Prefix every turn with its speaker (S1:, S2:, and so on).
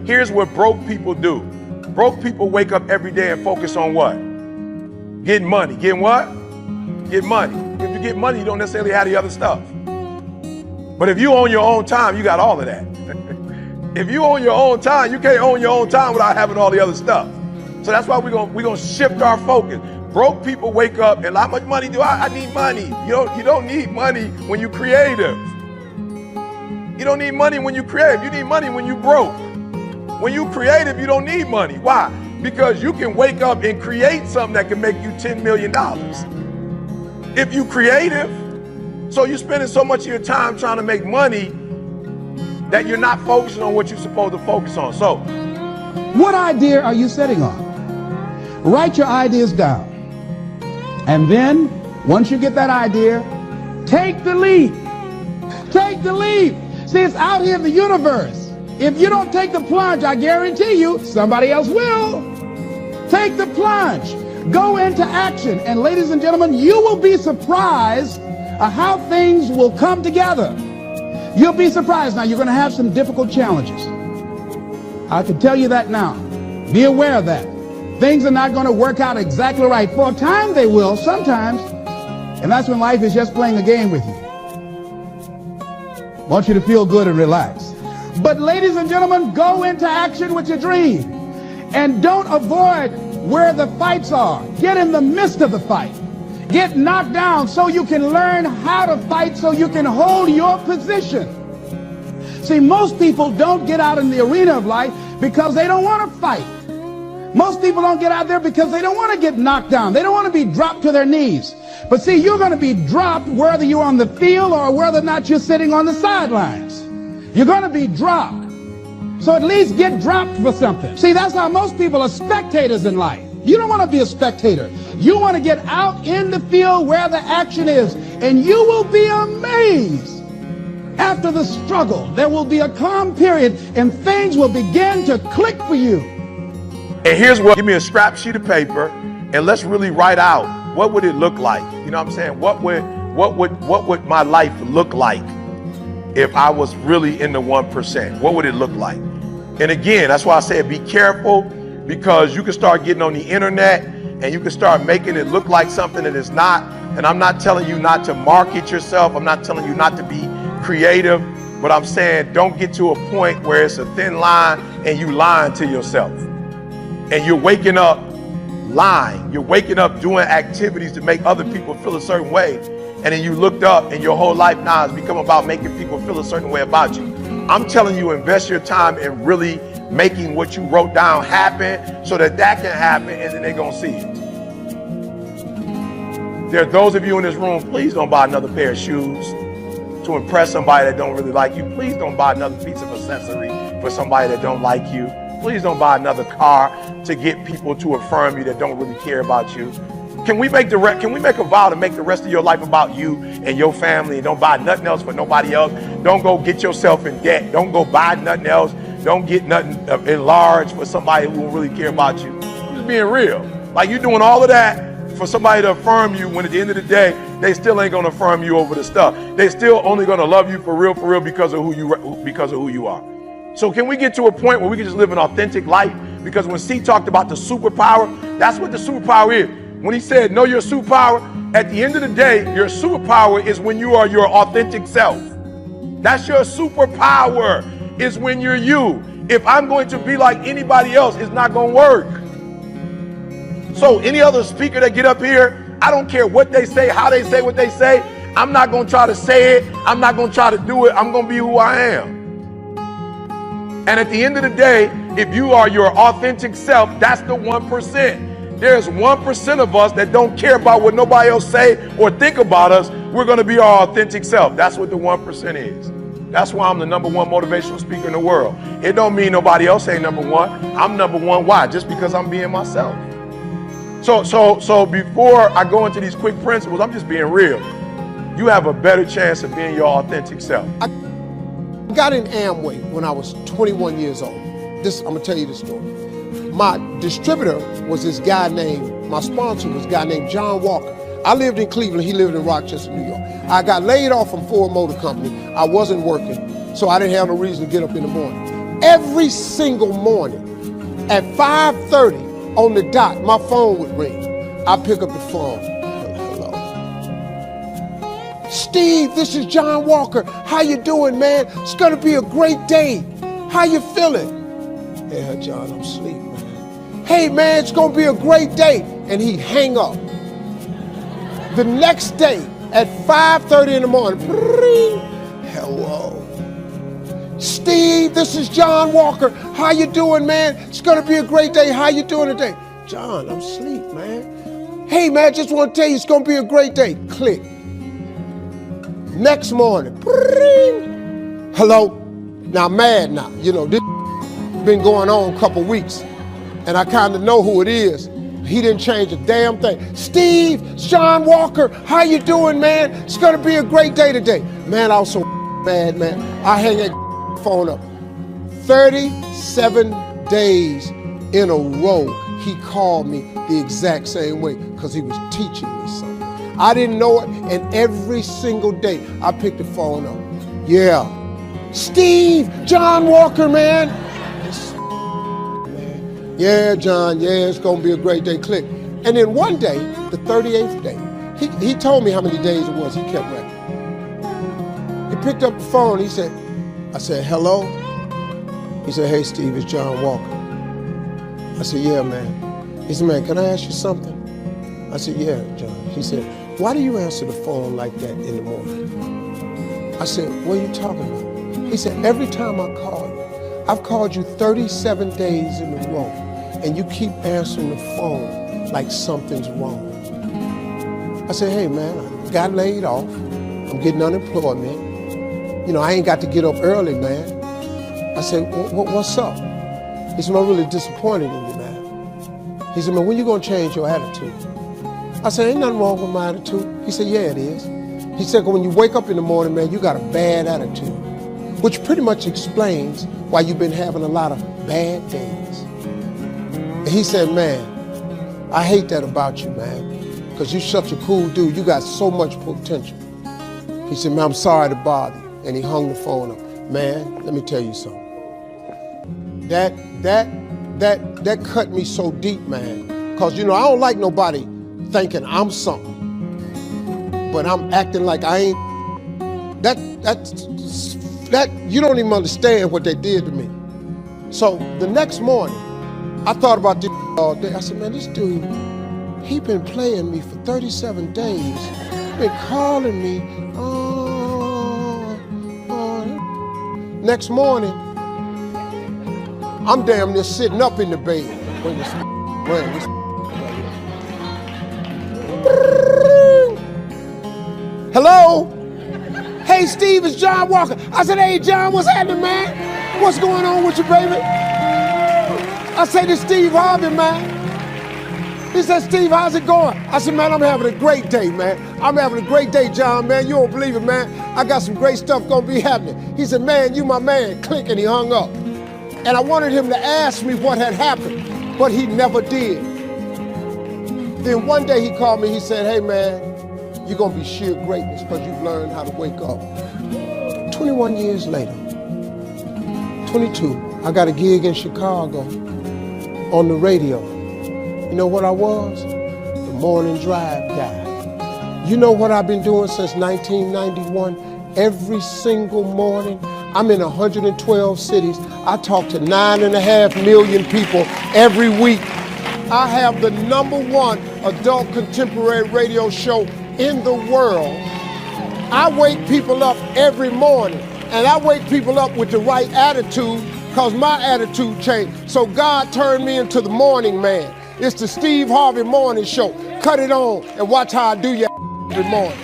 S1: Here's what broke people do. Broke people wake up every day and focus on what? Getting money. Getting what? Get money. If you get money, you don't necessarily have the other stuff. But if you own your own time, you got all of that. If you own your own time, you can't own your own time without having all the other stuff. So that's why we're gonna shift our focus. Broke people wake up and how much money do I need money. You don't need money when you're creative. You don't need money when you're creative. You need money when you're broke. When you're creative, you don't need money. Why? Because you can wake up and create something that can make you $10 million. If you're creative, so you're spending so much of your time trying to make money that you're not focusing on what you're supposed to focus on. So,
S2: what idea are you sitting on? Write your ideas down. And then, once you get that idea, take the leap. Take the leap. See, it's out here in the universe. If you don't take the plunge, I guarantee you, somebody else will. Take the plunge. Go into action. And ladies and gentlemen, you will be surprised at how things will come together. You'll be surprised. Now, you're going to have some difficult challenges. I can tell you that now. Be aware of that. Things are not going to work out exactly right. For a time, they will, sometimes. And that's when life is just playing a game with you. I want you to feel good and relax. But ladies and gentlemen, go into action with your dream. And don't avoid where the fights are. Get in the midst of the fight. Get knocked down so you can learn how to fight, so you can hold your position. See, most people don't get out in the arena of life because they don't want to fight. Most people don't get out there because they don't want to get knocked down. They don't want to be dropped to their knees. But see, you're going to be dropped whether you're on the field or whether or not you're sitting on the sidelines. You're going to be dropped. So at least get dropped for something. See, that's how most people are spectators in life. You don't want to be a spectator. You want to get out in the field where the action is. And you will be amazed. After the struggle, there will be a calm period and things will begin to click for you.
S1: And here's what, give me a scrap sheet of paper and let's really write out, what would it look like? You know what I'm saying? What would my life look like if I was really in the 1%? What would it look like? And again, that's why I said be careful, because you can start getting on the internet and you can start making it look like something that it's not. And I'm not telling you not to market yourself. I'm not telling you not to be creative, but I'm saying don't get to a point where it's a thin line and you lying to yourself. And you're waking up lying. You're waking up doing activities to make other people feel a certain way. And then you looked up and your whole life now has become about making people feel a certain way about you. I'm telling you, invest your time in really making what you wrote down happen so that can happen and then they're going to see it. There are those of you in this room, please don't buy another pair of shoes to impress somebody that don't really like you. Please don't buy another piece of accessory for somebody that don't like you. Please don't buy another car to get people to affirm you that don't really care about you. Can we make a vow to make the rest of your life about you and your family, and don't buy nothing else for nobody else? Don't go get yourself in debt. Don't go buy nothing else. Don't get nothing enlarged for somebody who won't really care about you. I'm just being real. Like, you're doing all of that for somebody to affirm you when at the end of the day, they still ain't gonna affirm you over the stuff. They still only gonna love you for real because of who you are. So can we get to a point where we can just live an authentic life? Because when C talked about the superpower, that's what the superpower is. When he said, know your superpower, at the end of the day, your superpower is when you are your authentic self. That's your superpower, is when you're you. If I'm going to be like anybody else, it's not going to work. So any other speaker that get up here, I don't care what they say, how they say what they say. I'm not going to try to say it. I'm not going to try to do it. I'm going to be who I am. And at the end of the day, if you are your authentic self, that's the 1%. There's 1% of us that don't care about what nobody else say or think about us. We're going to be our authentic self. That's what the 1% is. That's why I'm the #1 motivational speaker in the world. It don't mean nobody else ain't #1. I'm #1. Why? Just because I'm being myself. So before I go into these quick principles, I'm just being real. You have a better chance of being your authentic self.
S3: I got in Amway when I was 21 years old. I'm going to tell you the story. My distributor was this guy my sponsor was a guy named John Walker. I lived in Cleveland, he lived in Rochester, New York. I got laid off from Ford Motor Company. I wasn't working, so I didn't have no reason to get up in the morning. Every single morning at 5:30 on the dot, my phone would ring. I pick up the phone. Hello. Steve, this is John Walker. How you doing, man? It's gonna be a great day. How you feeling? Yeah, John, I'm asleep, man. Hey, man, it's gonna be a great day. And he'd hang up. The next day at 5:30 in the morning, hello. Steve, this is John Walker. How you doing, man? It's gonna be a great day. How you doing today? John, I'm asleep, man. Hey, man, just want to tell you it's gonna be a great day. Click. Next morning, hello. Now I'm mad now. You know, this been going on a couple weeks, and I kind of know who it is. He didn't change a damn thing. Steve, it's John Walker. How you doing, man? It's gonna be a great day today. Man, I was so mad, man. I hang that phone up. 37 days in a row, he called me the exact same way because he was teaching me something. I didn't know it, and every single day I picked the phone up. Yeah. Steve, John Walker, man. Yeah, John, yeah, it's gonna be a great day, click. And then one day, the 38th day, he told me how many days it was, he kept record. He picked up the phone, I said, hello? He said, hey, Steve, it's John Walker. I said, yeah, man. He said, man, can I ask you something? I said, yeah, John. He said, why do you answer the phone like that in the morning? I said, what are you talking about? He said, every time I call you, I've called you 37 days in a row, and you keep answering the phone like something's wrong. I said, hey, man, I got laid off. I'm getting unemployment. You know, I ain't got to get up early, man. I said, what's up? He said, I'm really disappointed in you, man. He said, man, when you gonna change your attitude? I said, ain't nothing wrong with my attitude. He said, yeah, it is. He said, when you wake up in the morning, man, you got a bad attitude, which pretty much explains why you've been having a lot of bad days. And he said, man, I hate that about you, man, because you're such a cool dude. You got so much potential. He said, man, I'm sorry to bother you. And he hung the phone up. Man, let me tell you something. That cut me so deep, man. Because, you know, I don't like nobody thinking I'm something, but I'm acting like I ain't. That you don't even understand what they did to me. So the next morning, I thought about this all day. I said, man, this dude, he been playing me for 37 days. Been calling me. Next morning, I'm damn near sitting up in the bed when this. Hello? Hey, Steve, it's John Walker. I said, hey, John, what's happening, man? What's going on with you, baby? I said, it's Steve Harvey, man. He said, Steve, how's it going? I said, man, I'm having a great day, man. I'm having a great day, John, man. You don't believe it, man. I got some great stuff gonna be happening. He said, man, you my man. Click, and he hung up. And I wanted him to ask me what had happened, but he never did. Then one day he called me, he said, hey, man, you're gonna be sheer greatness because you've learned how to wake up. 21 years later, 22, I got a gig in Chicago on the radio. You know what I was? The morning drive guy. You know what I've been doing since 1991? Every single morning, I'm in 112 cities. I talk to 9.5 million people every week. I have the #1 adult contemporary radio show in the world. I wake people up every morning, and I wake people up with the right attitude because my attitude changed. So God turned me into the morning man. It's the Steve Harvey Morning Show. Cut it on and watch how I do your every morning.